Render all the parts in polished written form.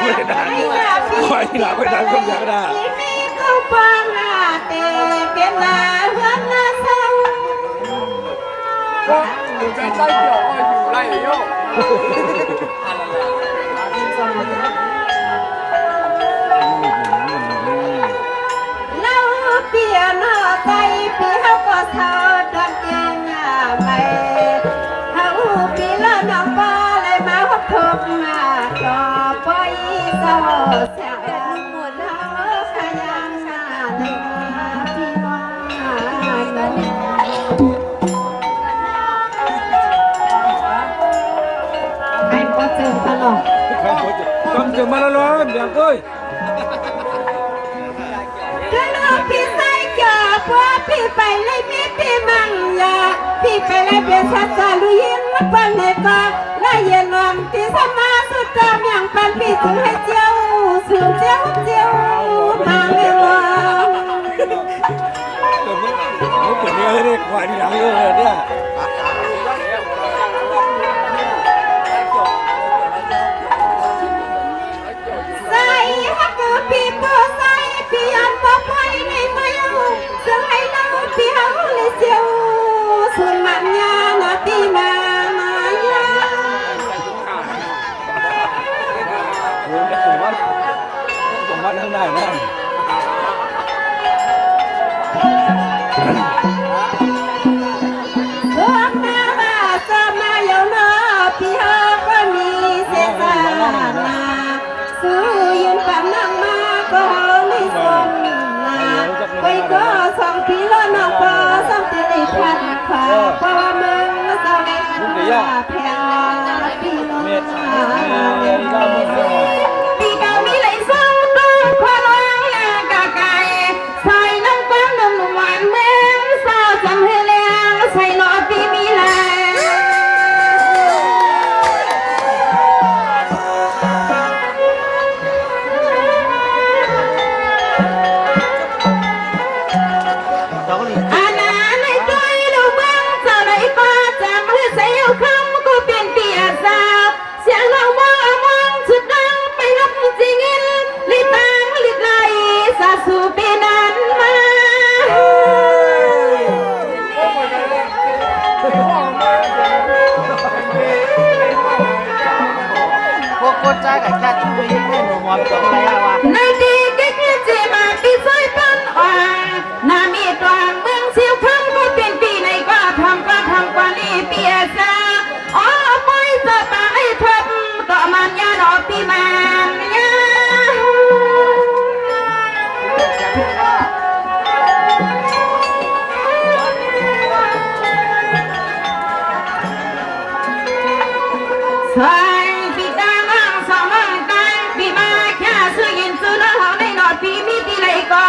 ไม่ได้คอยหนาไปทางคนอย่างนั้นก็ฟังเตเป็นนาเพื่อนนาเศร้าก็อยู่ใจใจเกี่ยวอยู่ไรโย่เราเปลี่ยนใจปีเขาก็เท่าดังเก่งไปเขาปีละน้องป้าเลยมาพบมาต่อไปเศร้าเสียหมดเขาขยันเลยพี่ว่าให้พอเจอตลอดต้องเจอมาแล้วร้อนอย่างก้อยพี่ใส่เกี่ยวพวกพี่ไปเลยมีพี่มังยาพี่ไปเลยเป็นชัดสาลุยินมาปันในกาและเย็นลมที่สมาสุดตามอย่างปันพี่ถึงให้เจียวสูงเจียวมาเลยว่าเปิดเนื้อเรียกควายที่หลังเยอะเนี่ยใส่ฮักเกอร์พี่โปใส่พี่อันปะไว้ในไม้ใส่เราพี่เอาเลยเจียวส่วนมันยาหน้าพี่มายาผมว่าทั้งได้นะสวมหน้าว่าสมาโยนพี่ฮาก็มีเสียสานาสู้ยืนปั๊มนั่งมาก็ไม่สมนาไปก็สองพี่ล้อนอกพอสองตีได้พัดขวาเพราะว่ามึงเศร้าได้แพงพี่น้องปีเก่ามีไหลซ้ำตัวควาร้องแลกะไก่ใส่น้ำก้อนนมหวานแม่สาวจำให้แล้วใส่หนอปีมีแลอาณาในใจเราเมืองเจ้าไหนก็จำให้ใส่เอาคำก็เป็นเปียสาวเสียงเรามองสุดดังไปรับจริงอินลิบตังลิบไหลสาสูปีนั้นมาพวกคนใจกับแค่ช่วยให้หนูมองตรงไหนวะในดีกิ๊กเจมาปีซอยปันอ่อนนามีตวงเมืองเสียวคำก็เป็นปีในก็ทำกว่านี้เปียสาอ๋อไปจะตายทับก็มันยาดอกปีมันยาใส่ปีตามังสองมังตันปีมาแค่ซื้อยินซื้อแล้วเขาได้หนอดปีมีปีไรก็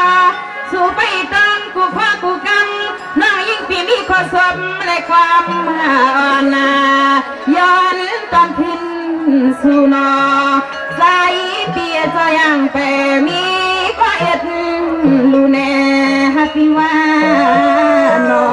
สู้ไปตามกูพ่อกูกำน้องยิ่งปีมีข้อสมและความอ่อนนาย้อนตอนพินสู่นอใส่เปียจะยังไปมีก็เอ็ดลูแน่ฮักพี่ว่านอ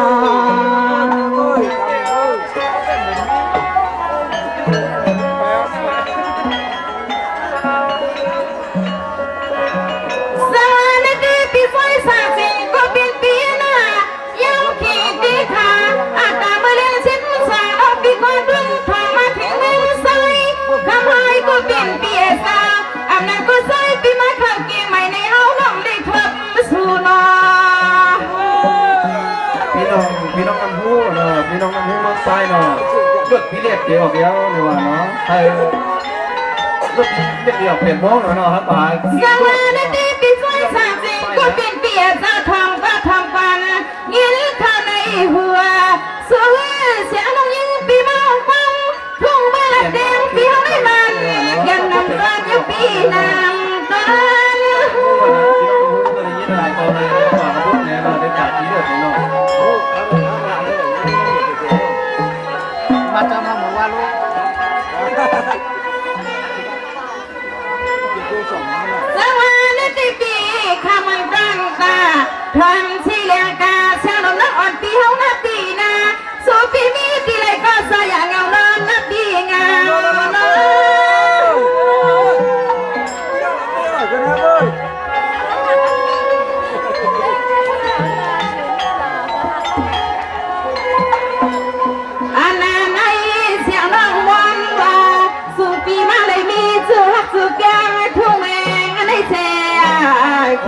พี่น้องน้ำหูเนาะพี่น้องน้ำหูเมืองใต้เนาะเลือดพี่เรียกเดียวเดียวนี่ว่าเนาะเลือดเดียวเปลี่ยนโม้เนาะครับป่าสวัสดีปีสวยสามสิบก็เป็นเปียจะทำก็ทำกันยินข้าในหัวสวยเสียน้องยิงปีมองฟังทุ่งเมื่อละแดงปีเขาได้มันยังนำกันยังปีนำกันพี่น้องน้ำหูตัวนี้อะไรตอนไหนป่าพวกนี้เราได้จับที่เลือดเนาะมาจำมาหมู่ว่าลูกสวัสดีปีข้ามันตั้งตาทำที่เลี้ยงกาเสียงน้ำอ่อนปีเขาหน้าปี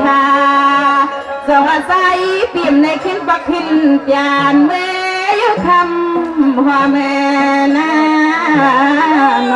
ค่ะสวัสดีเปี่ยมในขึ้นปักขึ้นจานเมื่อคำหัวแม่นาโน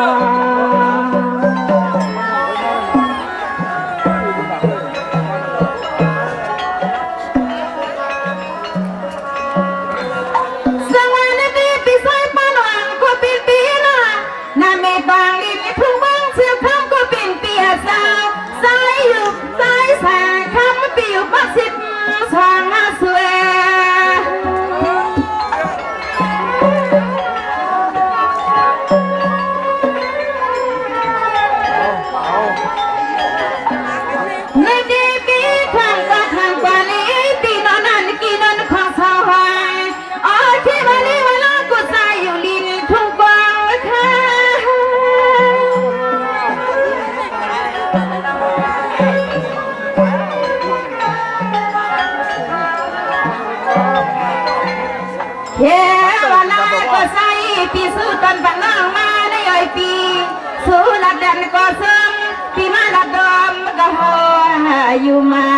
เฮ้วันนั้นก็ใส่ปีสู้ตอนบังน้องมาในอ้อยปีสู้ลัดดันก็ซึ้งปีมาลัดดอมก็หัวอยู่มา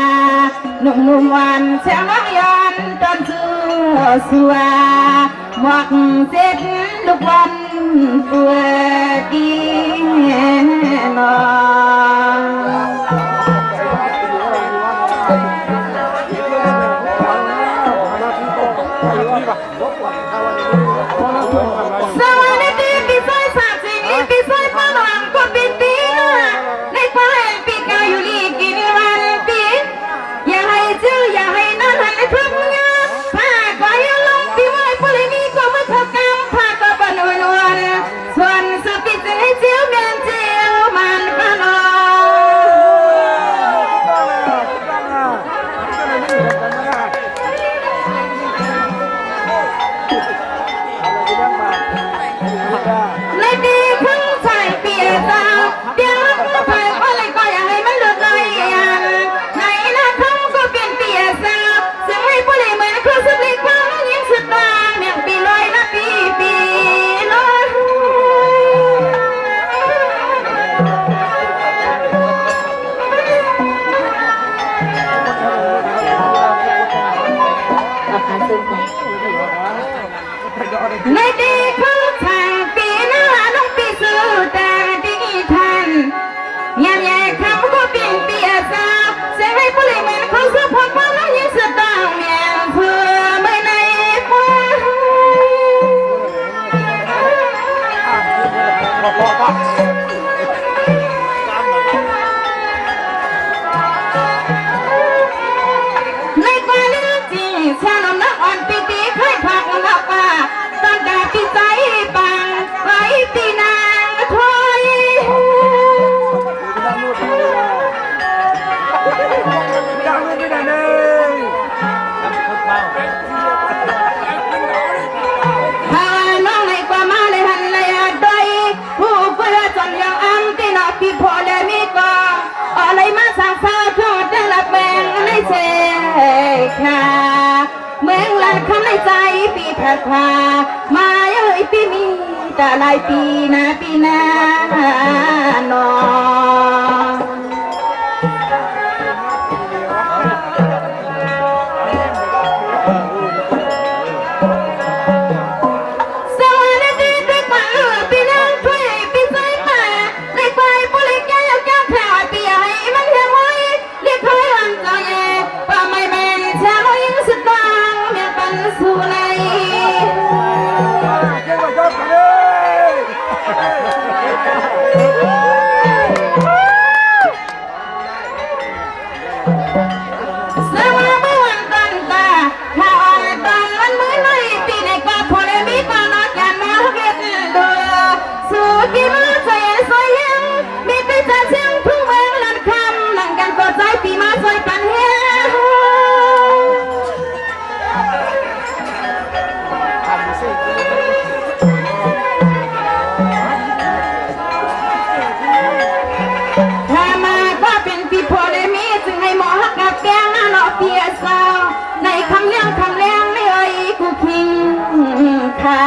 หนุ่มวันเสียงร้องย้อนตอนสู้สัวหมวกเส้นลูกวันเปื่อยดีนอสวัสดีปีซอยสามสิงปีซอยป้าหลังก็ปีปีในควายปีกาอยู่ลีกินวันปีอย่าให้เจ้าอย่าให้นั่นหันในทุ่งงานผ้าก็ยังลงปีไว้พลีนี้ก็ไม่ทับกันผ้าก็บนวันส่วนสุดปีจะให้เจ้าเมียนเจ้ามันก็นอในดีขึ้นใส่เปียตาเปียรักก็ไปอะไรก็อย่าให้มันเลือกเลยในนาคำก็เป็นเปียสาวเสียงให้ผู้เล่นเหมือนคือสุดเล็กว่ายิ่งสุดตาเมียงปีลอยนะปีลอยในดีขึ้นใส่ปีหน้าน้องปีสู้แต่ดีทันยามแย่คำก็เป็นเปียสาวเสียงให้ผู้เล่นเหมือนเขาสุดพอความแล้วยิ่งสุดตาเมียงเพื่อไม่ในฟ้าในความเรื่องจริงชาลมนักอ่อนปีปีเคยพักนับว่าตั้งแต่ปีใจปังไว้ปีนางถอยถ้าน้องในความมาเลยหันเลยดอยผู้กุลจนยังอ้ำที่นอพี่พอได้มีกองอะไรมาสั่งสาวทั่วแต่ละแปลงในเสกค่ะเมืองลัดคำในใจปีผัดผามาเอ้ยปีมีแต่หลายปีนะปีหน้านอสวัสดีเด็กมาปีนั่งช่วยปีใส่มาในควายผู้เล็กแก่แก่แผ่ปีให้มันเฮียมวยเรียกให้หันใจป่าไม่เป็นเช้ายิ่งสุดดังเมียปันสู่ในสวัสดีวันตันตาข้าอ่อนตันมันมือในปีในกว่าพอเลยมีความรักกันมาเก็บดูสู่ที่มือใจสวยยังมีแต่จะเสียงทุ่งเมืองลันคำนั่งกันกอดใจปีมาสวยปันเฮียถ้ามาก็เป็นปีพอเลยมีจึงให้หมอหักกับแกงหน้าเปียสาวในคำเลี้ยงไม่เอ่ยกูคิงค่ะ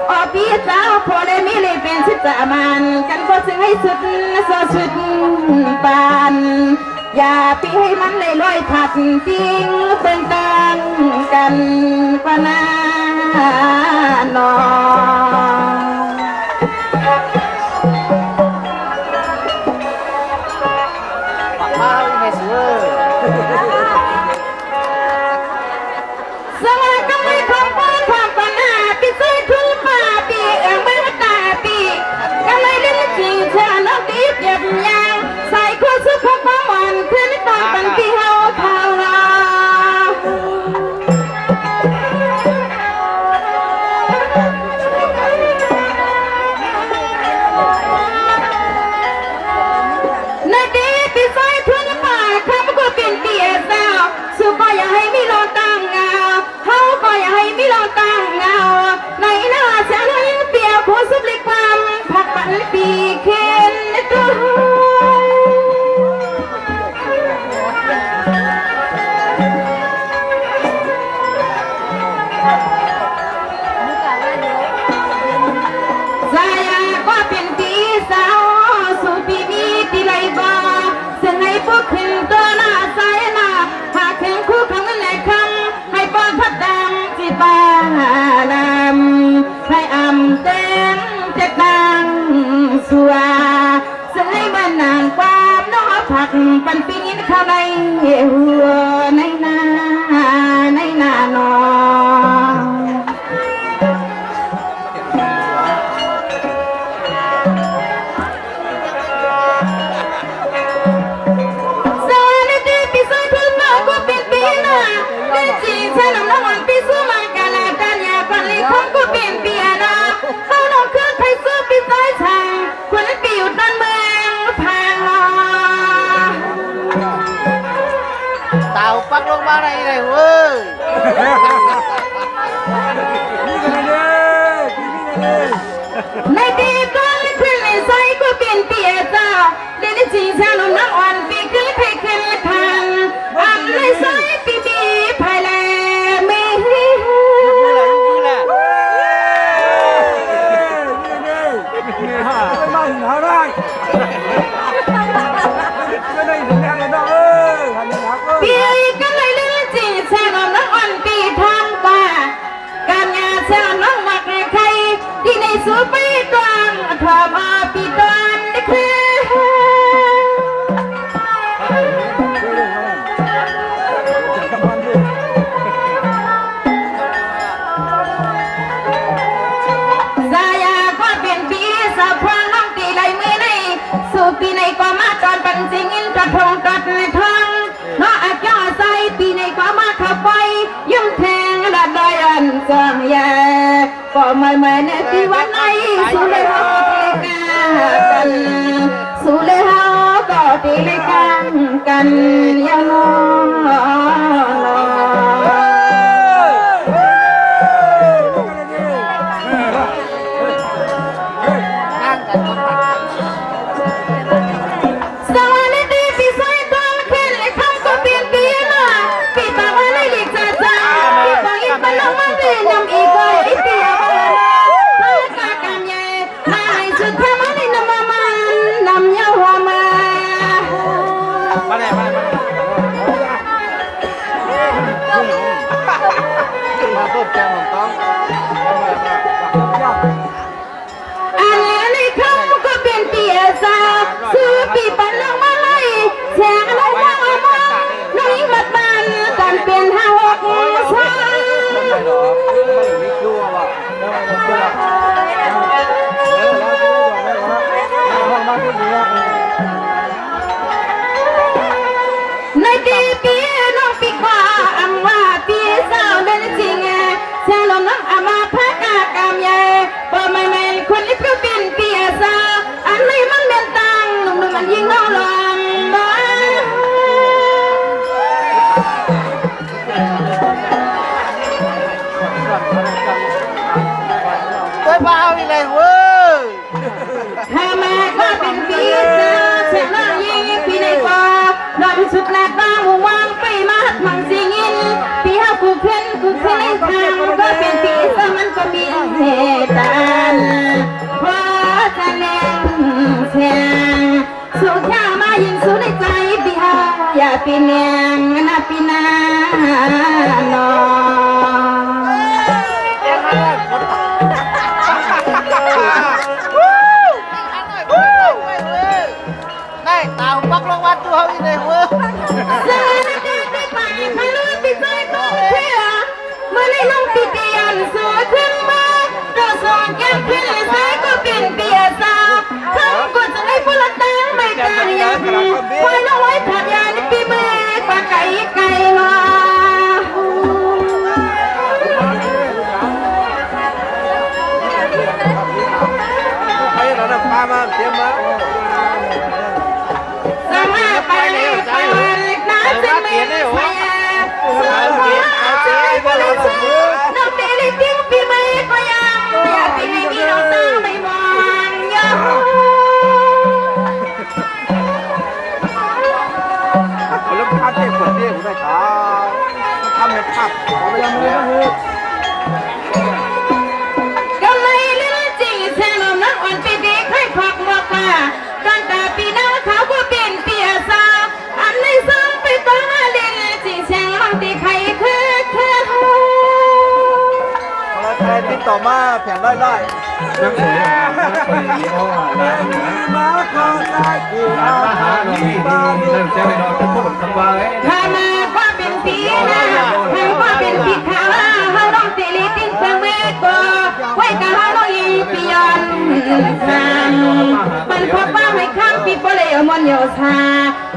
อปีสาวพอเลยมีเลยเป็นสิจามันกันก็จึงให้สุดปาน อย่าปีให้มันเลยลอยผัดจริงเป็นตังกันปะนาหนอมาไม่สวย สวัสดีไม่ของป้อนความปะนาปีซื้อทุ่งป่าปีเอิงไม่ตาปีก็เลยเล่นจริงเธอน้องดีเก็บยางใส่ข้อสุขความหวานขึ้นตอนปันปีเฮาเท่าไรในดีปีใส่ทุ่งป่าคำก็เป็นเปียสาวสุขก็อย่าให้มีลมตั้งเงาเขาก็อย่าให้มีลมตั้งเงาในหน้าเสียงนั้นเปียกหัวสุบลิความผักปันปีเข็นตัวสายก็เป็นปีสาวสู่ปีมีปีไรบ่เสียงให้พวกขึ้นตัวหน้าสายหน้าหากแข่งคู่คำและคำให้ปอนพัดดำจีบานำให้อำเต็มจะดังสัวเสียงให้บ้านนางความน้อผักปันปีนเข้าในหัวในนาหนอเต่าปักลงมาในเลยเว้ย นี่กันเลยนี่กันเลย ในปีก่อนขึ้นในไซก็เปลี่ยนเปียเจ้าเดนจีชาลมน้ำอ่อนปีขึ้นเพขึ้นทันอันในไซปีปีภายแลไม่ นี่แหละ ไม่มาถึงเขาได้ไม่ได้ถึงแรงเลยนะหันหลัง ปีก็เลยเล่นจีชาลมน้ำอ่อนปีทางป่าการงานชาน้องหมักใครที่ในสูบไปกลางทอมาปีตอนคือปีในก็มาตอนปันสิงินกระทงตัดทองน้ออาจ้าใส่ปีในก็มาขับไปยุ่งแทงละดอยอันสังแย่ก็ไม่เหมือนที่วันไหนสู้เลยเฮาตีกันสู้เลยเฮาก็ตีกันยาวนนั่งกัน สวัสดีปีใส่ตอนขึ้นเลยคำก็เปลี่ยนปีละปีปากว่าในหลีกจ้าปีปากอีกเป็นลมมันเดินนำอีกก็อีเปียพากากันใหญ่มาให้สุดแค่มาในน้ำมันนำยาหัวมา มาเลยมาเพิ่มแก้มของต้อง อันนี้คำก็เป็นเปียซาซื้อปีปันลงมาเลยแฉกลงมาเอามาน้องมัดบันกันเป็น5 6 3ในปีปีน้องปีกว่าอังว่าปีสาวเดินจริงแช่ลมน้องอามาพักกามใหญ่บ่ไม่แม่นคนนี้ก็เป็นปีสาวอันนี้มันเป็นตังหนุ่มมันยิ่งน้องลองบ้าตัวเบาอีกเลยเว้ย ถ้าแม่ก็เป็นปีสาวแช่น้องยิ่งปีในกว่าเราพิสุดแลกบ้างวางไปมาหัดมังสิงินปีเฮากูขึ้นในทางก็เป็นปีสาวมันก็มีเหตุการณ์เพราะจะแรงแทงสุดยามายิงสู้ในใจปีเฮา อย่าปีเนียงนะปีนาโน ได้ตาวปักลงมาตัวอีเลยเว้ย เสือไปไปไปลุยปีใจก็เพื่อเมื่อในน้องปีเตียนสวยขึ้นมาเราสอนแก้มขึ้นเลยสายก็เป็นเปียสาวทั้งก็จะให้พลังตั้งไม่กล้ายังคอยน้อยผัดยาในปีเมื่อกว่าไก่ไก่มา ใครเราพามาเตรียมมา สมาไปเลยไปเลยน้าจะไม่ไปสมาจะไปเลยน้องปีนี้ปิ้งปีใหม่ก็ยังอยากปีนี้มีน้องตาไม่มองยัง แล้วพาเทพคนเดียวได้ค่ะทำให้ภาพไม่ยังไม่ได้ ก็เลยเรื่องจริงแสนน้องอ่อนปีนี้ให้ควักมาป่าตอนตาปีหน้าเขาก็เป็นเปียสาวอันในซ้ำไปต้องมาเล่นจริงแสงน้องตีใครคือใครติดต่อมาแผงร้อย นักสวยไปโอ้ลามาขอได้กี่ ลาหาหน่อยนั่นเจ้าไปนอนเป็นผู้บังคับไว้ ถ้ามาก็เป็นปีนะถ้าก็เป็นปีขาวเขาต้องตีลิติ้งเพื่อเมื่อก็ไว้กับเขาต้องยิงปียอนมันพบว่าไม่ข้ามปีโปเลอมอนโยธา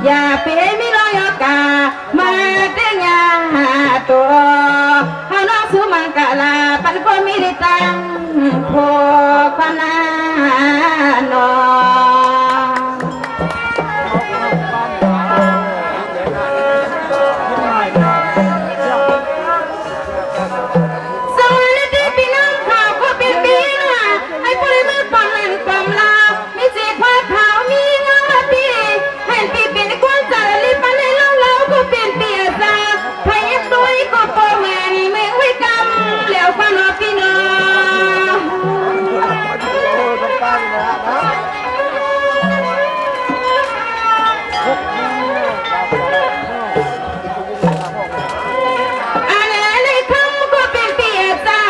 อย่าไปไม่รอยกามาเตียตัวเขาน้องสู้มังกะลาปันก็มีได้ตังโพคนาโน สวัสดีพี่น้องข่าวก็เป็นปีนะให้พลเมืองความเล่นความลาวมีเสียงว่าข่าวมีงามปีเห็นปีเป็นความจารีปันให้เราก็เป็นเปียซาพยักตัวก็โปรแมนเมืองวิกรรมแล้วฟันอพี่น้อง ต้องการนะอันนี้ในคำก็เป็นเปียเจ้า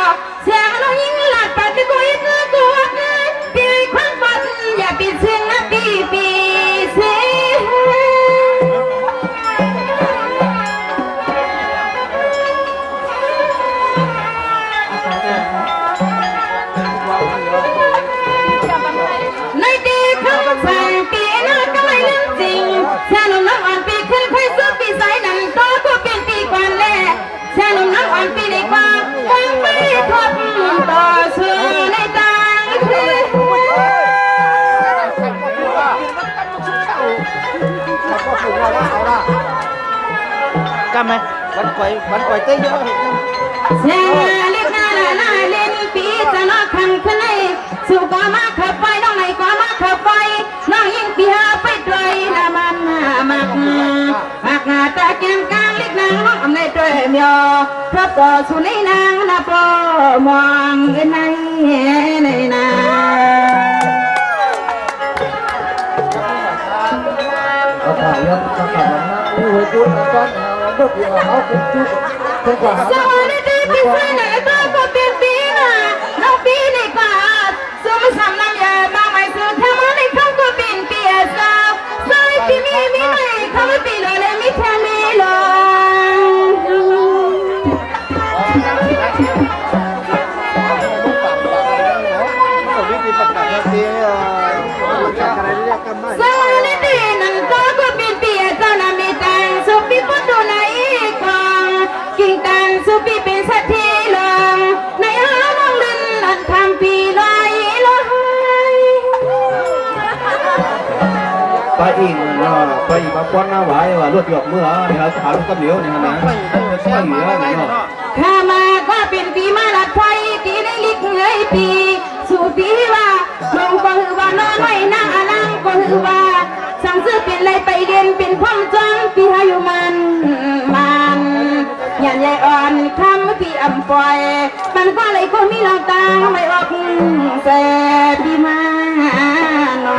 เสียงน้องยิ่งหลัดปัดก็ยิ่งตัวปีความฝันอย่าปิดเสียงนะปีเสียงในตีคำสั่งปีน่าก็ไม่เรื่องจริงแค่น้องน้องอ่อนปีขึ้นค่อยสู้ปีสายนั้นโตก็เป็นปีกว่าแล่แค่น้องน้องอ่อนปีในความฟังไม่ทบต่อสู้ในต่างคือ กำไหมวันก่อยเต้เยอะ เสียงเล็กนาลาเล่นปีจะนอกคันขึ้นในสู่ก็มาขับไปน้องไหนก็มาขับไปน้องยิ่งเปียไปไกลละมันมักหน้าตาแก้มกลางเล็กนางน้องอำในตัวเมียวพระต่อสู่ในนางนะปอมองในนา เอาถ่ายยับกระถางนะโอ้ยจุดก้อนเด็กอย่างเขาเป็นจุดเป็นกว่า สวัสดีปีไฟไหนก็เป็นปีนะน้องปีในกว่าสมสำน้ำยาบางไม่สุดแค่มาในคำก็เป็นเปียสาวใส่ปีมีไหนเขาไม่ปีเลยไม่แค่มีลง วิธีประกาศทีอะไรเรียกกันไหม สวัสดีนั่นก็เป็นเปียเจ้านามีตังสุปีพุทธในกองกิ่งตังสุปีเป็นสัตว์ที่ลงในหาน้องลินหลันทำปีลอยลอย ไปอิงไปอีกมาควันหน้าไหวว่ารถหยอกเมื่อนะครับขาลูกกระเหลียวเนี่ยนะไปอยู่แล้วเนาะ ข้ามาก็เป็นปีมาลัดไฟปีในลิกเงยปีสู่ปีว่าลงก็คือว่านอนไว้หน้าอลังก็คือว่าสั่งซื้อเป็นไรไปเรียนเป็นความจำปีอายุมันยันใหญ่อ่อนคำปีอ่ำปล่อยมันก็เลยก็มีเราตาไม่ออกแสบปีมาหนอ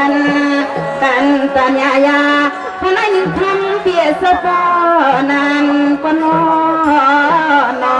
กันกันตัญญายาพนันทำเปียสปอนันปนอนอ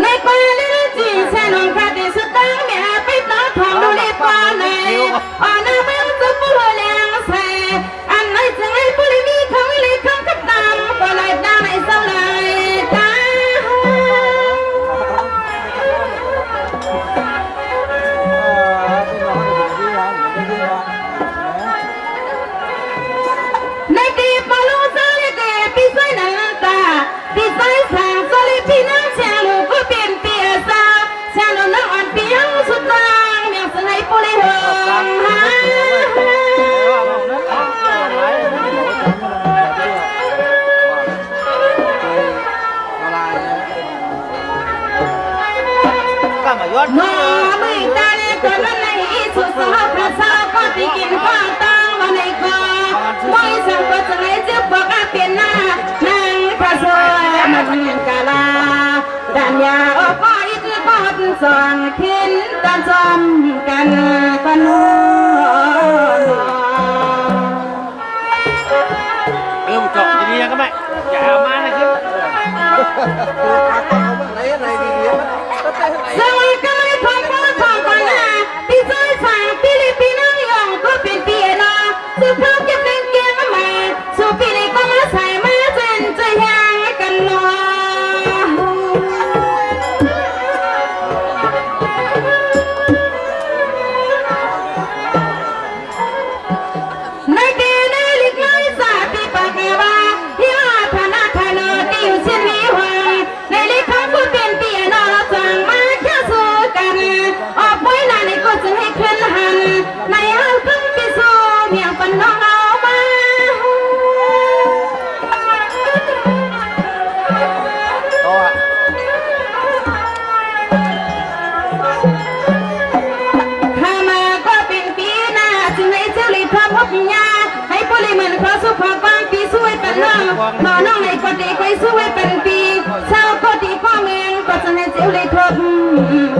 ในกว่าเรื่องจริงแสนองคาดิสุดตั้งแม่ไปต่อทองดูในป่าในอ่อนน้ำมันจะพูดแรงใส่อันไหนจะให้ผู้ลิมีเขาเลยคำกับตามก็เลยได้ไม่เศร้าเลยตาในตีปาลูซาเลเกปีไซนันตาปีไซสางโซลิพีนังเชียงลูกก็เปลี่ยนเปียซาเชียงลูกนั่งอ่อนเปียงสุดนางเมียงสไนปุริหงฮาก็มาย้อน นอไม่ตาเลก็นั่นในสุดสาวพระสาวก็ที่กินข้าวตังมาในกอไม่สังก็จะให้เจ็บบอกเปลี่ยนหน้านางพระสวยมันกาลาดันยาออกก็อีกก็สอนขึ้นตอนจอมกันกันนอ เจาะดีๆก็ไม่อย่าเอามานะขึ้น สวัสดีกันเลยพ่อพ่อพ่อก่อนนะพี่ชายสั่งพี่ลิปีนั่งยองก็เป็นเปียนอสุภาพจะเป็นเกียร์มาสุพี่ลิก็มาใส่มาเจนจะยังกันนอในดีในลิกไล่สาปีปากเกวาที่อาธนาคารที่อยู่เช่นนี้หวังในลิกเขาก็เป็นเปียนอสั่งมาแค่สู้กันออกไว้นานในก็จะให้ขึ้นหันในห้างทั้งปีสู้เมียงปันน้องเอามาข้ามาก็เป็นปีหน้าจึงให้เจ้าลีพระพบญาให้ผู้ลิมันขอสุภาพบางปีสวยเป็นน้องน้องในก็ดีก็สวยเป็นปีชาวก็ดีพ่อเมืองก็จะให้เจ้าลีทบ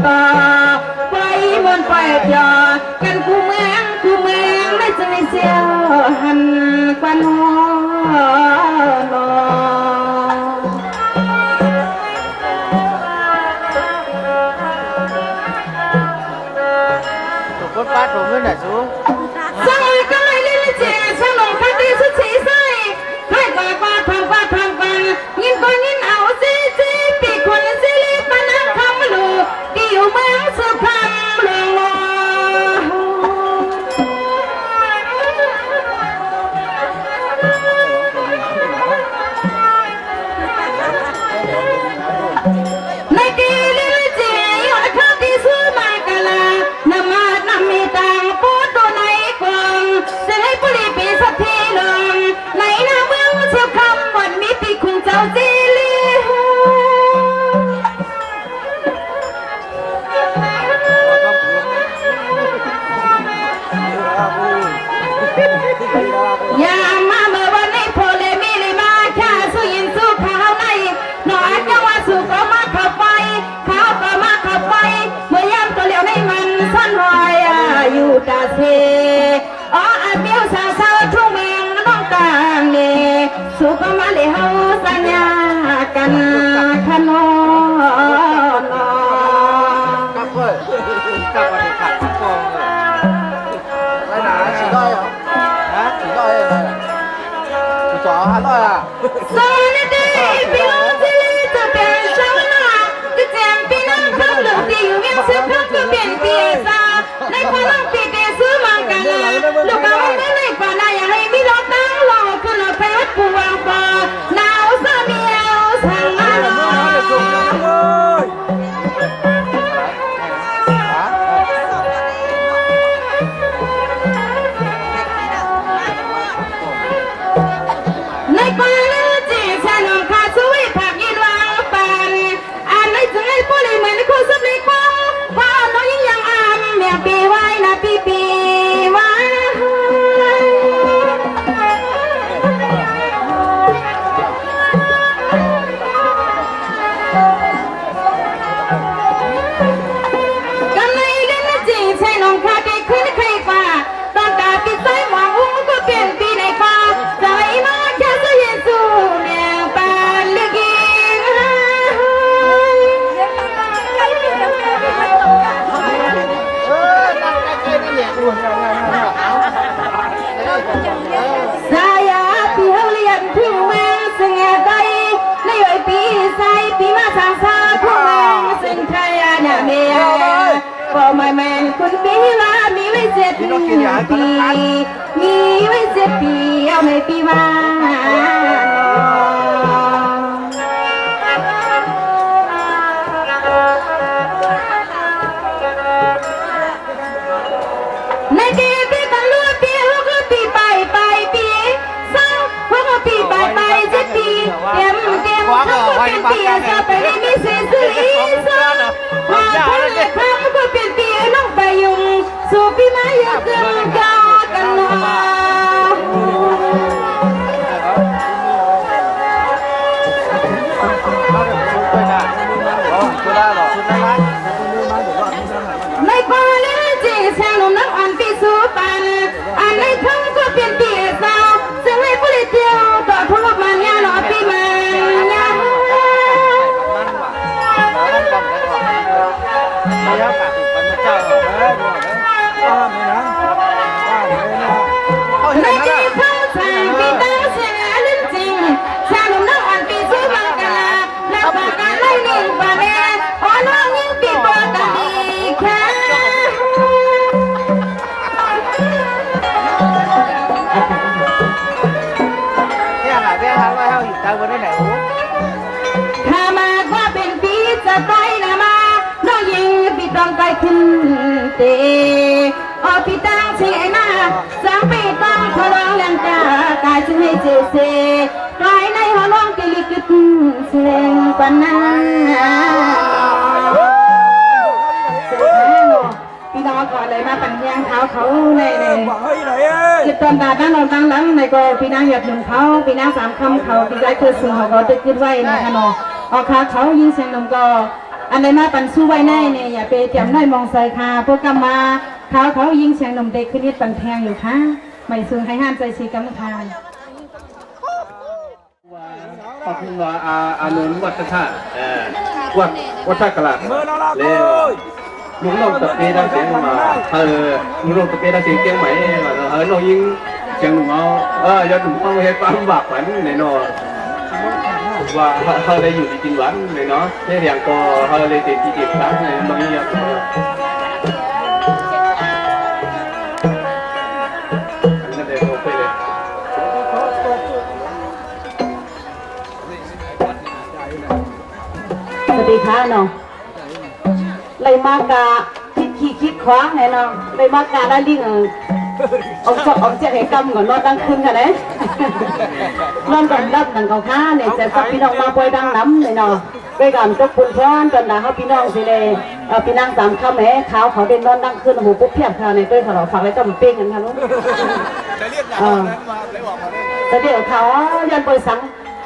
ต่อไปบนไปจอกันคู่เมืองไม่จะให้เสียวหันควันหัวนอ ถูกคนป้าถูกเงินน่ะสูง สังเวยก็ไม่เล่นเจช่างหลงคดีสุดสีใสให้กว่าทำกันยินก็ยินเอาซีปีคนซีรีปนักคำลูกที่อยู่เมืองสุพรรณหลวงในกีเล่นเจอยู่ในคดีสู้มากะลานำมา มีตังปูตัวใน ปีมีไว้เจ็ดปีเอาไม่ปีว่าในปีที่ตลอดปีหัวก็ปีไปปีสองหัวก็ปีไปเจ็ดปีเตรียมทั้งก็เป็นปีจะไปมีเสียสื่ออีสองความทั้งก็เป็นปีน้องไปยุงสู่ปีมาเยอะเกินกากันหนอในปอเลจีแสงลมนักอ่อนปีสูปันอันในทั้งก็เป็นปีสาวซึ่งให้ผู้เดียวต่อพวกมันยาหนอปีมันยาในที่ทั้งสามปีตั้งเสียลิ้นจริงแสงลมนักอ่อนปีสูบังกาแล้วปากการไล่นิ่งปาเน่พอน้องยิ่งปีปอตันดีแค่ถ้ามาว่าเป็นปีจะไปนะมาน้องยิงปีต้องไปขึ้นเตะออปีตั้งเสียหน้าสังปีต้องขอร้องแรงกากายจึงให้เจเซกายในหัวน้องกิลิกึดเสียงปนนั้นพี่น้องก่อนเลยมาปั่นยางเท้าเขาในจิตตอนตาด้านเราตั้งหลังในก็พี่นางหยดหนึ่งเขาพี่นางสามคำเขาพี่ใจคือสื่อเขาก็จะคิดไว้ในขนมออกขาเขายิงเสียงนมก็อันใดมาปั่นสู้ไว้แน่เนี่ยอย่าไปเตรียมน้อยมองใส่ขาพวกกำมาเขายิงเสียงนมเด็กขึ้นนิดปั่นแทงอยู่ค่ะไม่ซื้อให้ห้ามใจชีกรรมทานขอบคุณว่าอานุนวัฒนวัฒนกลาดเลยลุงลงตะเกียงเสียงมาลุงลงตะเกียงเสียงเกียงไหมมาเรายิงเสียงหนุ่มเอายอดหนุ่มเอาให้ความบากฝันในนอว่าเขาได้อยู่ที่จริงหวันในเนาะแค่อย่างก็เขาเลยติดที่จิตตั้งในบางอย่างนั่นเองโอเคเลยสวัสดีค่ะน้องเลยมากาคิดคว้างไงน้องเลยมากาได้ลิงออกเจ็ดเหตุกรรมก่อนนอนดังคืนกันเลยนอนก่อนรับหนังเขาค้าเนี่ยจะสับพี่น้องมาปล่อยดังน้ำเลยเนาะไปกันก็ปุ่นพรตอนด่าเขาพี่น้องสิเลยพี่นางสามคำแม่เขาเดินนอนดังคืนโอ้โหปุ๊บเพียบค่ะในตัวเขาฝากไว้จำเป็นกันค่ะลูกจะเดี๋ยวเขายันบริษัท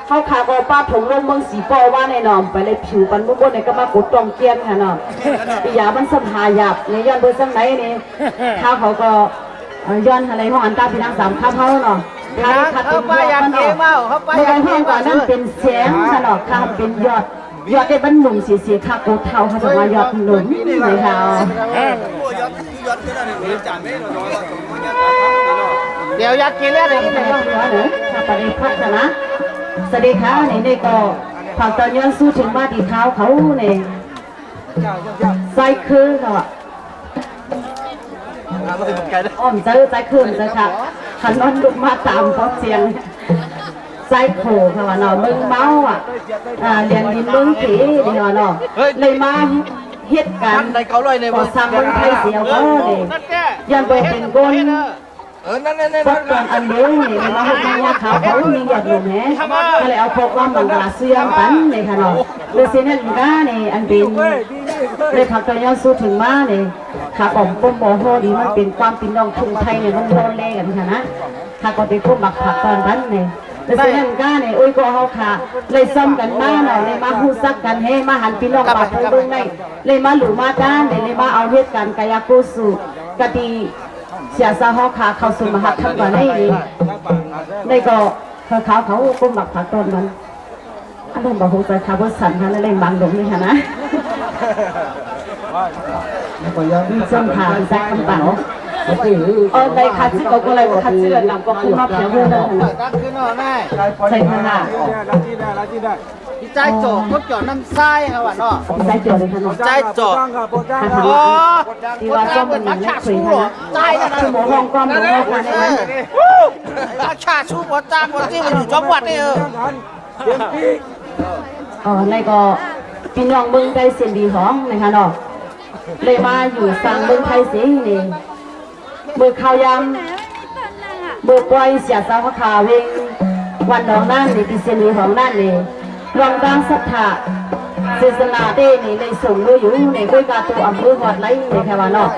เขาขาก็ป้าถงลงเมืองสีปอว่าในนอมไปเลยผิวปันบุบในก็มากดตองเกียนค่ะเนาะปียามันสัมหาหยาบในย้อนบริษัทไหนนี่เขาก็ย้อนอะไรห้องอันตาพี่นางสามข้าเขาเนาะเขาไปอยากเก่งเมาเขาไปอยากเก่งก่อนนั่นเป็นแสงค่ะเนาะข้าเป็นยอดได้บรรลุเสียข้าโกเท่าเขาจะมายอดหนุนเลยค่ะเดี๋ยวอยากกินแล้วอะไรนี่เลยข้าปฏิพัฒนะสวัสดีค่ะนี่ก็ผักตอนย้อนสู้ถึงมาดีเท้าเขาเนี่ยใจคือเนาะอ้อมใจคืนใจค่ะขันนอนลุกมาตามเพราะเสียงใจโผล่ค่ะว่าเนาะมึงเมาเรียนดินมึงผีเนาะเลยมาเหตุการณ์ก่อสร้างเมืองไทยเสียวก็เลยยันไปเป็นก้นพบกันอันเดียวนี่มาให้มายาเขามีหยดอยู่แหมก็เลยเอาพกว่ามันกระเสื่อมกันเลยค่ะเนาะโดยเส้นนั้นก็นี่อันเป็นเลยผักตะยอนสู้ถึงมาเนี่ยขาผมก้มโมโหดีมันเป็นความปิ่นน้องทุ่งไทยเนี่ยมันโดนเล่กันค่ะนะขาก็ไปก้มบักผักตอนนั้นเนี่ยโดยเส้นนั้นก็เนี่ยโอ้ยก็เขาขาเลยซ้ำกันมาเนาะเลยมาหูซักกันให้มาหันปิ่นน้องปากตรงในเลยมาหลุมาด้านเลยมาเอาเหตุการณ์กายกุศลกติเสียสาหอขาเขาสมหัดทั้งวันนี่ก็เขาก้มบักผักตอนนั้นอันนั้นบอกหูใจขาบดสันค่ะแล้วเล่นบางดงนี่ค่ะนะจนผ่านแซกคำเต่าในคัดซื้อก็เลยคัดซื้อหลังก็ขึ้นมาเพียงเพื่อนเลยใช่ค่ะ ใจโจก็เกี่ยวน้ำไส้ครับว่าเนาะ ใจโจเลยค่ะเนาะ ใจโจอ๋อที่ว่าก็เป็นมัชชาสู้หรอใจกันนะ ชั่วโมงห้องก้อนของเราค่ะเนี่ย มัชชาสู้บ่จ้างบ่ที่มันอยู่จังหวัดนี่ในก็พี่น้องเมืองไทยเสียนดีของนะคะเนาะเลยมาอยู่สั่งเมืองไทยเสียนี่เมื่อข่าวยำเมื่อปล่อยเสียสาวขาเวงวันดองนั่นนี่ที่เสียนดีของนั่นนี่รองดังศรัทธาศาสนาเต้นี่เลยส่งมืออยู่ในกุ้ยกาตัวอำเภอหอดไร่ในแค่ว่าเนาะ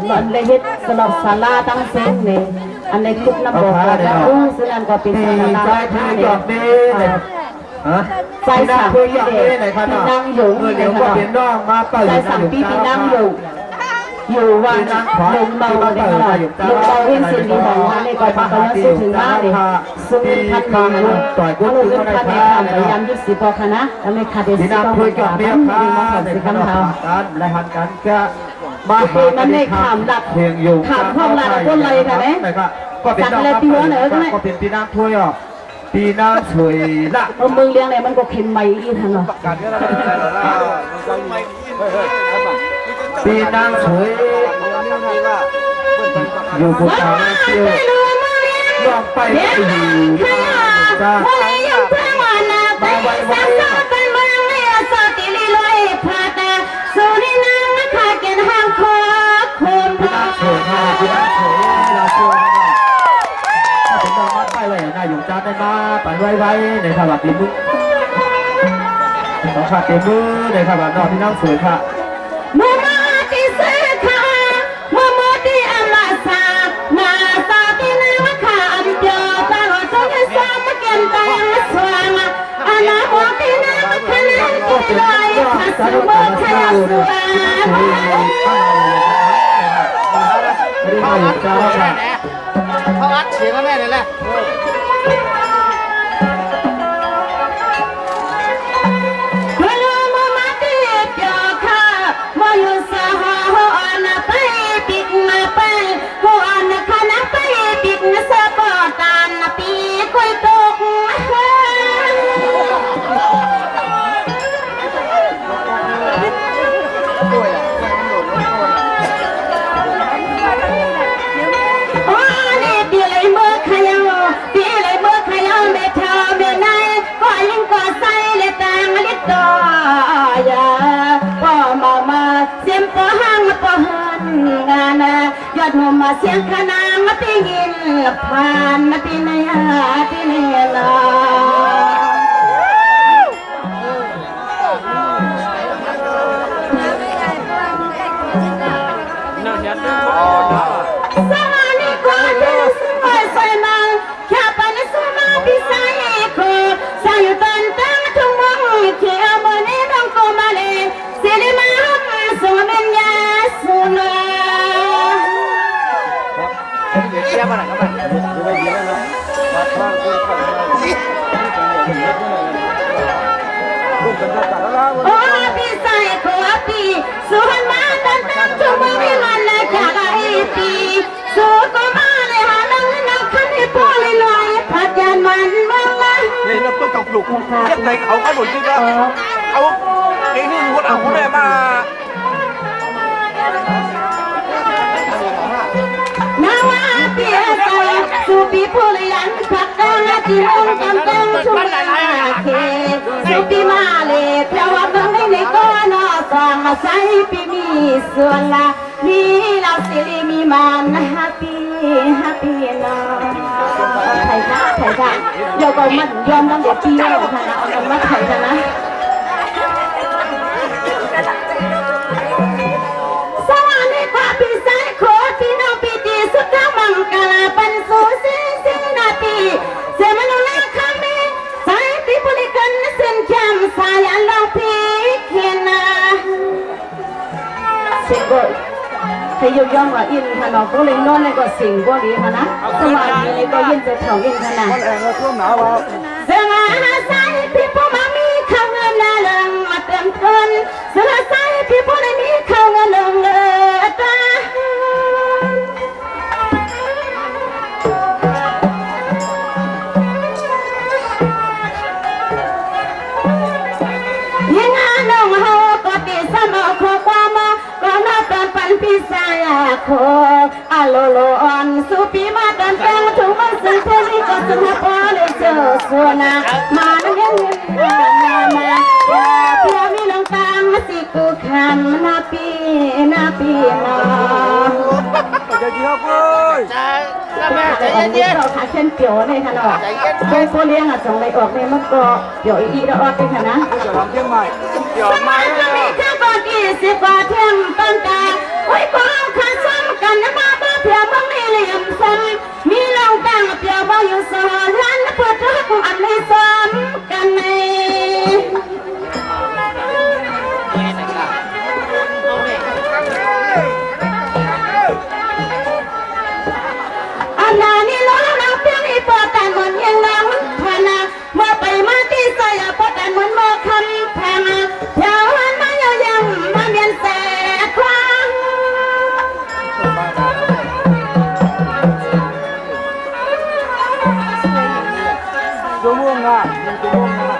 มันเลยเฮ็ดสำหรับศาลาตั้งเส้นนี่อันในคลิปน้ำบอกแล้วซึ่งนั่นก็เป็นศาลาท่าเนี่ยใจสั่งพี่นั่งอยู่ในขณะใจสั่งพี่นั่งอยู่วันลงเบาในขณะลงเบาเห็นสิ่งดีของท่านในก่อนพากันสู้ถึงมากเลยซึ่งท่านมาต่อยกุ้งท่านในคำพยายามยุติพอคณะแล้วไม่ขาดเด็ดต้องพูดกับท่านมีมาขอสิคำถามและหันกันก็มาหา มันในขามหลัก เพียงอยู่ ขามห้องหลักต้นเลยค่ะไหม ก็เป็นดอกก็เป็นปีน้ำถ้วยอ่ะปีน้ำสวยละ เมืองเลี้ยงไหนมันก็เค็มใหม่อีกท่านเนาะ ปีน้ำสวยอยู่บนเขาเที่ยวลองไปอยู่จ้าไปไว้เป็นเมืองเนี่ยสติลิลอยพาตาสุรินังข้าเกณฑ์ห้างคอคุณพ่อสวยค่ะปีน้ำสวยเราสวยถ้าเป็นดอกไม้ไปเลยน่าอยู่จ้าได้มาไปไว้ในสวัสดีมึงต้องขาดเต็มมือในสวัสดีพี่น้องสวยค่ะมาที่เสกามาที่อลาซามาตาที่นาวขาอันเดียวตลอดจนสามเกินไปสว่างอันนั้นที่นาวขนาดที่ลอยพัดสมุทรสว่างเขาอัดเสียงแล้วแม่เลยแหละยอดหัวมาเสียงขนามาตียินผ่านมาตีในตีในลาสวัสดีครับสวยมากแค่ปนสมาพิสัยคือสายตันตั้งทุ่งมองเขียวบนนี้ต้องโกมาเลยสิริมาสวมเป็นยาสุนเชียร์มาหน่อยครับโอ้พี่ใส่ขัวพี่สุวรรณมาตั้งชั่วโมงที่มันเลยจากไอ้ปีสุก็มาเลยหาลังนักขันให้พ่อเลยลอยพัดยานมันบ้างละนี่เราต้องกับลูกเรียกในเขาขนุนจริงๆเอาไอ้นี่มุดเอาคนไหนมาเปียใส่สุปีผู้เลี้ยงพักกันที่ห้องกำลังชุ่มเคสุปีมาเลยเพราะว่าเมื่อในก้อนอสองมาใส่ปีมีส่วนละมีเราสิริมีมันแฮปปี้นะไทยค่ะเดี๋ยวก็มันยอมต้องเดี๋ยวเที่ยวค่ะนะเอามาไทยกันนะสวัสดีค่ะพี่สายโคพี่น้องพี่ดีสุดท้ายมังกรปันสูสินาทีเสมันอุลาคามีสายพี่บริการเส้นแคมสายอันลองพี่เขียนนะเสียงก็ให้ยกย่องว่าอินค่ะน้องก็เลยนอนในก็สิ่งก็ดีค่ะนะสวัสดีในก็ยินจะเฉาอินค่ะนะเสียงอาสายพี่ผู้มามีข้าวเงินละเลิงมาเติมต้นเสียงอาสายพี่ผู้ได้มีข้าวเงินเลิงตา โคอาโลโลออนสุปีมาตันแตงถุงมาซึ่งเธอนี่ก็ซึ่งมาพอเลยเจอส่วนนะมาเงินมาเพียมีน้องตังสิกูคำนาปีนา ใจเย็นเว้ย เราขาเช่นเปียวเลยค่ะเนาะเป็นผู้เลี้ยงอ่ะส่งไปออกในมะกอกเปียวอีละออดเลยค่ะนะ จะลองเที่ยงใหม่ สมัยจะมีแค่ก่อน20 กว่าเที่ยงต้นแต่ไว้พอขาซ้ำกันนะมาบ้าเพียงบางนี่เหลี่ยมซ้ำมีเราแบ่งเปียวบ่อยู่สอนร้านเปิดรักอันให้ซ้ำกันในอันนั้นนี่ล้อนักเพียงอีปอแต่เหมือนยังน้ำพนาเมื่อไปมาที่ใส่ปอแต่เหมือนเมื่อคำแพงเที่ยวหันมายังมาเมียนแสคว้างตัวม่วงอ่ะตัวม่วงอ่ะ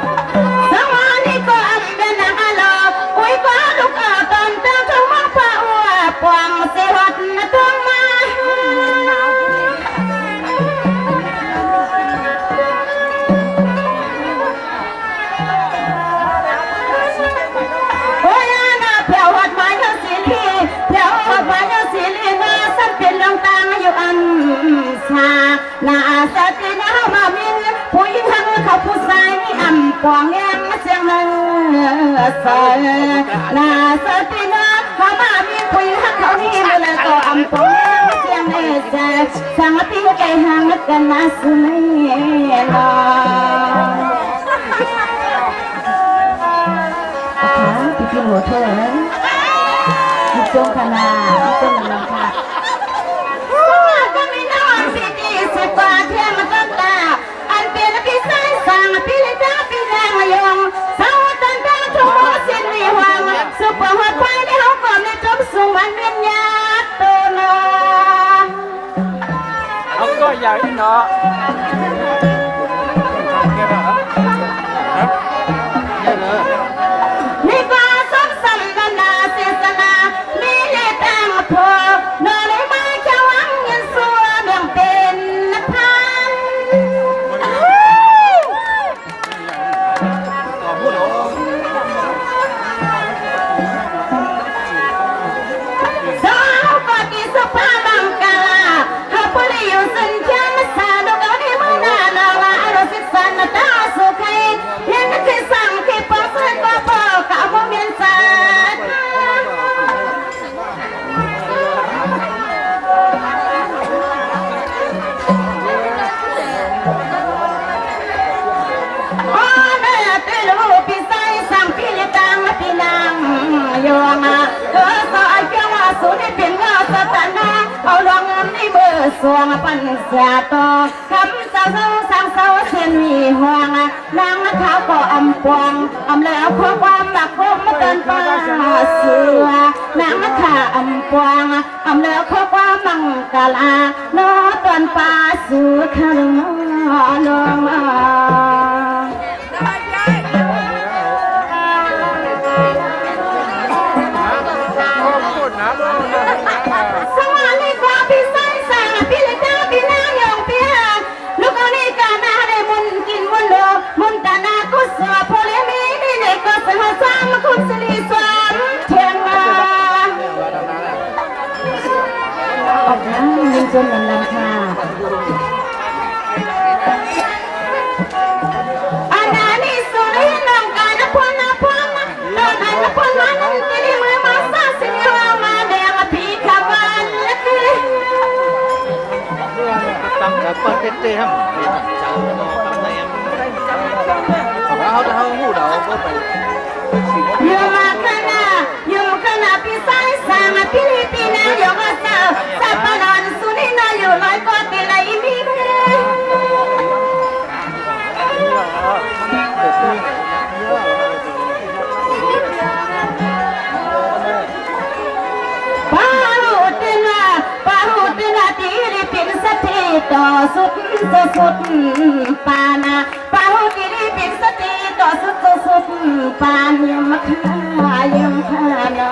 สวัสดีก็อันเป็นนักลอบอุ้ยก็ลูกตอนเจ้าทั้งมาฝ่าอัวปวงเสียหัดตัวมาโอ้ยน่าเพียวหัดมาอยู่สิลีเพียวหัดมาอยู่สิลีมาสักเป็นลงตางอยู่อันซาหน้าสติน้ามามินผู้หญิงทั้งเขาผู้ชายนี่อ่ำปองแงมเสียงเลยสายหน้าสติน้าเขามามินผู้หญิงทั้งเขานี่มาเลยก็อ่ำปองแงมเสียงเลยใจสังติใจห่างกันนะสุนัยลาพี่หัวเธอมีจงขนาดต้นลำค่ะก็ไม่นอนสิ20 กว่าเที่ยงมันต้นตาอันเป็นพี่สายสั่งพี่เลยจ้าพี่แรงมายงสาวตันตาทุ่งสิ้นมีหวังสุปหัวควายที่เขาก่อนในจบสูงวันเป็นยาตัวน้อ เอาก็ใหญ่เนาะ นี่ก็สมสัมบันดาเสสนามีเลตังพอนอเลยมาแค่วังเงินสัวเรื่องเป็นนักพันสาวก็กี่สุภาพบังกาลาหาผู้ที่อยู่สัญญาณสาดุกเอาที่มือหน้านาลาอารมณ์สิสันตาสุขัยเห็นที่สั่งที่ปอกเส้นก็ปอกกับบ่มีสาโอ้แม่เตลูพี่ใส่สั่งพี่เลยตังพี่นางโยงสายเกี่ยวว่าสุนิเป็นก็สตานาเอาลองเงินในมือสวงปันเสียต่อคำเศร้าสั่งเศร้าเช่นมีห่วงนางนักข่าวก็อำปองอำแล้วข้อความหมักคมมาเตือนป้าเสือนางนักข่าอำปองอำแล้วข้อความมังกาลาโนตอนป้าเสือขลุ่มลงมาสวัสดีครับพี่สายสั่งพี่เลยจ้าพี่นางยองพี่หางลูกเอานี่กานาได้มุนกินมุนโลมุนตานากุศลพอเลมีนี่เด็กก็สหสามคุณสิริสามเทียงมาออกนะยิงจนลำค่ะอันนั้นนี่สุรินทร์การนพนนพนเราได้นพนมานั่งกินมือมาซาสิเนื้อมาแดงพี่ขวันละคือ ตั้งแต่เปิดเต้ๆครับเจ้าเนาะตั้งแต่ยังเขาจะเอาหูเราเปิดไปอยู่มาขณะพี่สายสางพี่ลิปีนาอยู่ก็เจ้าสัปดาห์สุนินาอยู่ร้อยก็ตีไรมีแม่ปาหุตินาตีริปินสติต่อสุดปานาปาหุติริปินสติต่อสุดปานยังมาขานา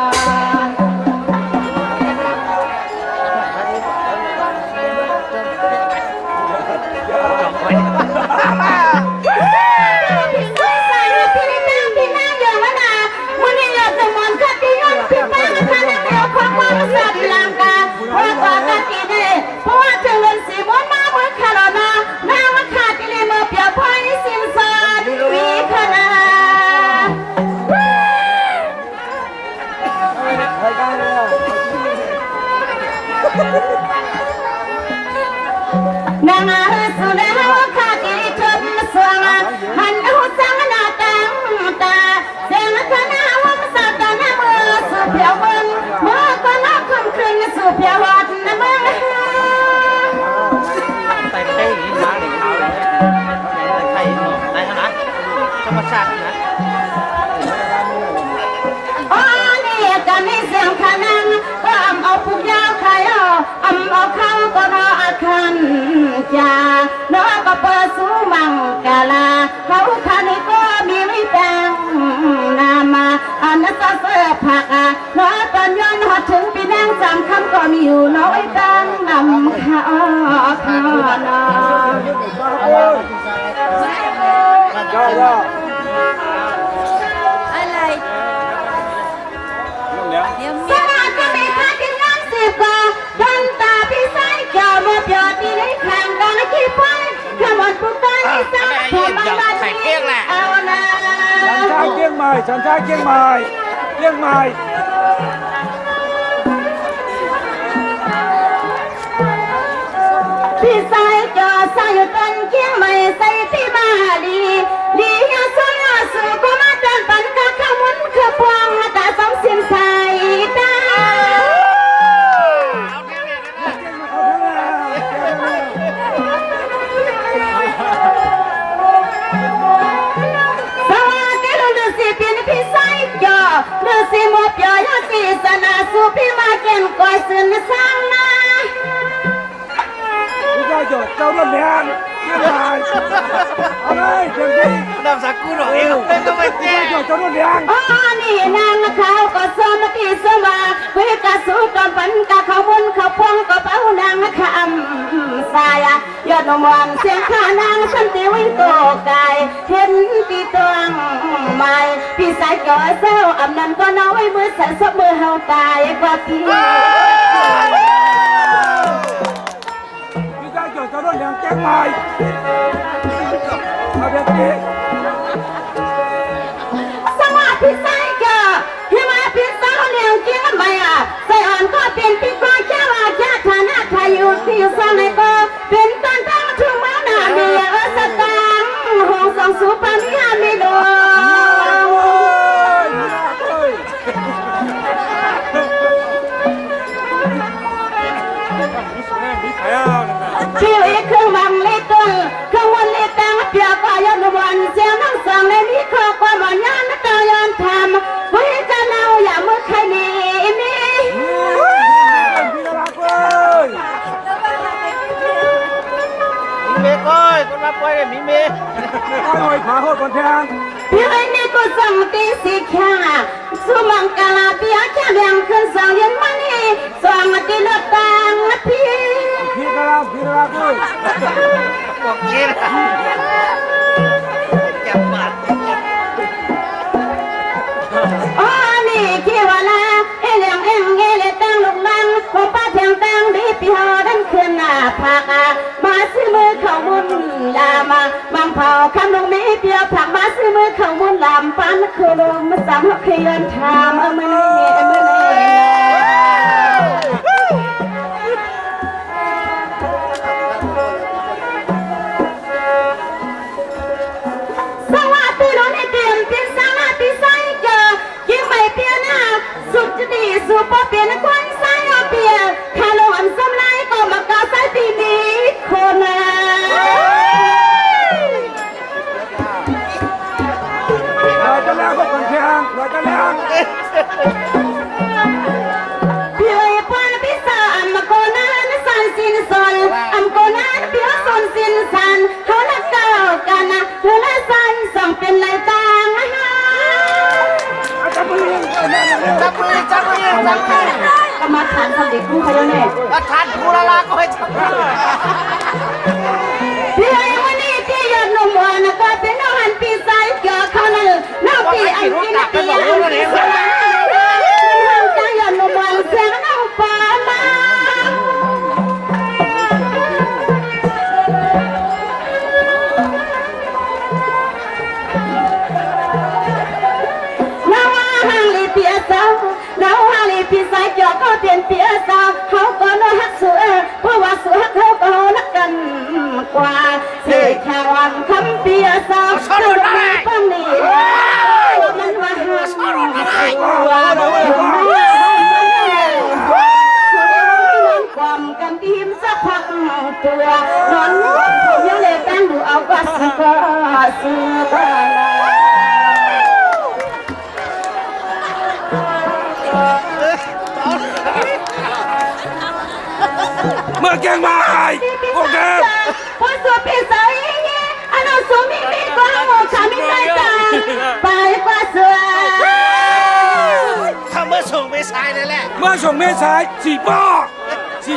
นางสุดาขาดีชมสวงหันหูสังนาตังตาเสียงคณะวังสัตนาเมื่อสุเพียววันเมื่อก็นักขึ้นขึ้นสุเพียววันนะเมื่อใส่เต้หรือมาหรือเขาเลยใครในขนาดธรรมชาตินะอ๋อนี่กันนี่เสียงคณะก็เอาปุกยาวใครเอาเขาก็รออาคันจ่าน้อก็เปิดสูมังกาลาเขาคันก็มีไม่แปงนามาอันนั้นก็เสื้อผักน้อตอนย้อนหอดถึงปีนั่งจำคำก็มีอยู่น้อยตั้งนำข้าวข้าวนาอะไรสมาธิไม่ขาดที่น้ำสิบกว่าดันตาพี่สายเจ้าบ่เปียตีในแข่งกันขี้ไปขมอนปุ๊กตาในสายขมอนบาดนี้เอานะฉันชายเกี้ยงใหม่ฉันชายเกี้ยงใหม่เกี้ยงใหม่พี่สายเจ้าสายตันเกี้ยงใหม่ใส่ที่มาลีลียาสุยาสุก็มาตันปันกะขมุนขพวงตาสองสินสายตาฤาษีหมดยอยสีสนาสุพิมาเก่งก้อยสืนสังนาพี่ก็หยดเจ้าเรื่องแดงเกี่ยงใหม่เอาเลยเดี๋ยวนี้นำสักกูหน่อยเองเป็นตัวเป็นเจ้าหยดเจ้าเรื่องแดงอ๋อนี่นางเขาก็สมที่สมาเวกสุกับปันกะเขาบุญเขาพวงก็เป้านางคำสายยอดนมวันเสียงขานางสันติวิโกไก่เห็นตีตวงใหม่พี่สายก่อเศร้าอำนันก็น้อยมือสั่นสบมือเฮาตายกว่าพี่พี่ก็หยดเจ้าเรื่องแดงเกี้ยงใหม่เอาเดี๋ยวนี้พี่สายเจอที่มาพี่สาวเลี้ยงเกี้ยงใหม่ใส่อ่อนก็เป็นพี่ก้อยเจ้าอาญาฐานะไทยอยู่ที่สร้างในก็เป็นต้นทางทุ่งเมืองนาเมียสตางห้องสองสุพรรณยามีดวชีวิตเครื่องบังเล็กตัวเครื่องวันเล็กตังเปียกายนวันเสียงนั่งสั่งในนี้ข้อความวันยานตายานทำวิจารณ์อย่ามือใครมีมีพี่รักเลยมีเมย์ก้อยคนมาปล่อยเลยมีเมย์ก้อยหอยขาโหดบนแทงพี่ไอ้นี่ก็สั่งตีสิข่าสุมังกาลาเปียแค่แบ่งขึ้นสั่งยันมันนี่สั่งตีนตังพี่พี่รักเลยบอกเงี้ยจับบาดอ๋อนี่คิดว่าละเอเลี้ยงเอ็งเอเลตั้งลูกลังของป้าเพียงตั้งดีปีหอดันขึ้นหน้าผากมาซื้อมือเขาบุญลามบางเผาคำลงมีเปียผักมาซื้อมือเขาบุญลามปันคือลมมาสามขยันทำมือนี่สวัสดีน้องในเตรียมเป็นสาวปีไซเจอยิ่งไม่เปียหน้าสุดจะดีสุดพอเปลี่ยนควันไซเอาเปียคาโลอันสมไลก็มากาไซปีนี้คนเราจะแล้วก็คนแทงเราจะแล้วพี่ไอ้ปานพิษอันมาโกนันสันสินสันอันโกนันเปียสันสินสันเขาละเก่ากันนะเธอละสันส่งเป็นลายตางจับมือจับมือจับมือจับมือกรรมฐานสำเร็จกู้เขาเนี่ยประธานภูราลาก็ให้จับมือพี่ไอ้วันนี้ที่ยอดนมวันก็เป็นน้องหันปีไซเกี่ยวเขานั่นน้องปีอันกินปีอันกินสลายน้องใจยอดนมวันเสียงน้องฟ้ามาน้องห่างลีเปียเจ้า เราหาลีพี่สายเกี่ยวก็เปลี่ยนเปียสาวเขาก็น้อยฮักเสือเพราะว่าเสือเขาก็นักกันกว่าเสียแค่วันคำเปียสาวเราไม่ฟังนี่มันว่าว่าความกันทีมสักพักตัวนอนผมยังเลยตั้งดูเอาก็สึกสึกเมื่อแกงมาโอเคพอสุพี่สาวยี่อันนั้นสุมีมีก็หมดขามีใจตาไปกว่าเสือทำเมื่อส่งไม่ใช่นั่นแหละเมื่อส่งเมษายสีป้าสั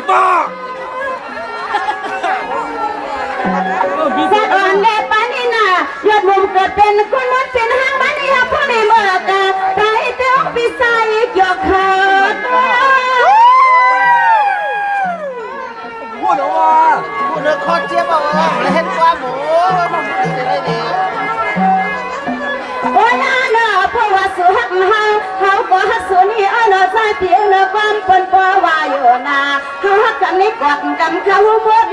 กอ่อนแน่ปานี่น่ะยอดมุมเกิดเป็นคนมันเป็นห้างบ้านนี้ครับพ่อแม่เมื่อกะไปเต้าพี่สายหยอกเขินพูดเรื่องคอเจี๊ยบบอกว่าแล้วเห็นความหมูมันไม่ได้ดีโอ้ยน่ะเพราะว่าสุหักเขาก็หักสุนี่อันนั้นใจเพียงนะความเป็นปอว่าอยู่นะเขาหักกันนี่กอดกันเขาหมด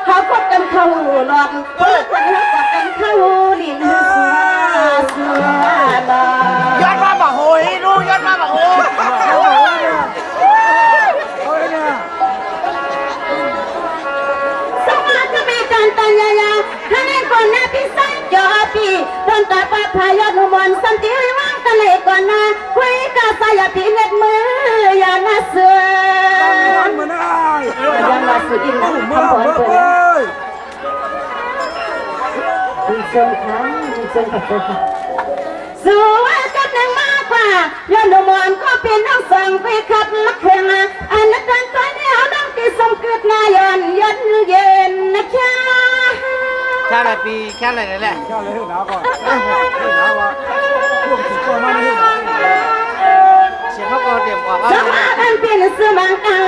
เขากดกันเขาหลอกเพื่อคนเขากดกันเขาลิ้นเสือยอดมาบอกโหยดูยอดมาบอกโหสมาจะมีการตัญญาท่านเองก่อนนะพี่สายจอพี่ตอนตาป้าพายอดหนุ่มสันติวิวังกันเลยก่อนนะคุยกับสายพี่เน็ตมืออย่าน่าเสือยังมาสุดอินนะคำผลเปิดดีเซนค่ะดีเซนค่ะสู้กับหนึ่งมากกว่ายอดหนุ่มก็เป็นน้องส่งไปขับลักเครื่องอันนั้นตอนตัวนี้เอาน้องที่สมเกิดนายนยนเย็นนะจ๊ะแค่อะไรปีแค่อะไรนั่นแหละแค่อะไรหนาวก่อนหนาวว่ะพวกสิบตัวมาไม่หนาวเสียงเขาก็เตรียมออกสมาอันเป็นสมังกา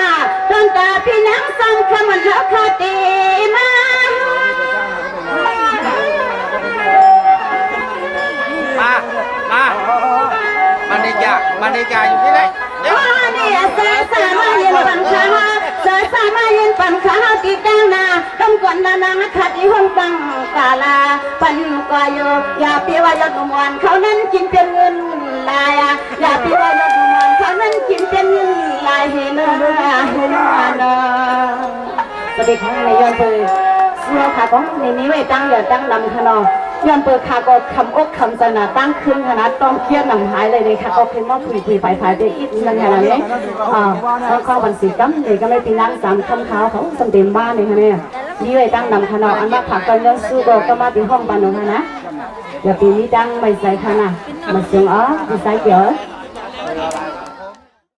ตอนตาพี่น้ำซ้ำคำมันเขาคดีมามันได้จ่ายอยู่ที่ไหนเนี่ยเสือสามาเย็นปันขาเสือสามาเย็นปันขาตีกังนาต้องก่อนนานาขัดที่ห้องตังกาลาปันกว่าอยู่อย่าเปียว่ายอดหนุ่มวันเขานั้นกินเป็นเงินลายอย่าเปียว่ายอดหนุ่มวันเขานั้นกินเป็นเงินลายเห็นเนาะสวัสดีค่ะในย้อนเปิดเสื้อขาของในนี้ไว้ตั้งอย่าตั้งลำขนอย้อนเปิดขาก็คำอกคำสนาตั้งขึ้นขนาดต้องเครียดหนังหายเลยค่ะก็เพิ่งว่าคุยไฟเด็กอีกนั่นอย่างนี้แล้วเข้าวันศิลป์เลยก็ไม่ปีนั่ง3 คำขาวเขาสมเด็จบ้านเลยค่ะเนี่ยนี่ไว้ตั้งนำขนออันว่าผักกันย้อนสู้ก็มาที่ห้องบ้านหนูค่ะนะอย่าปีนี้ตั้งไม่ใส่ค่ะนะมาเสียงอ๋อไม่ใส่เกี่ยว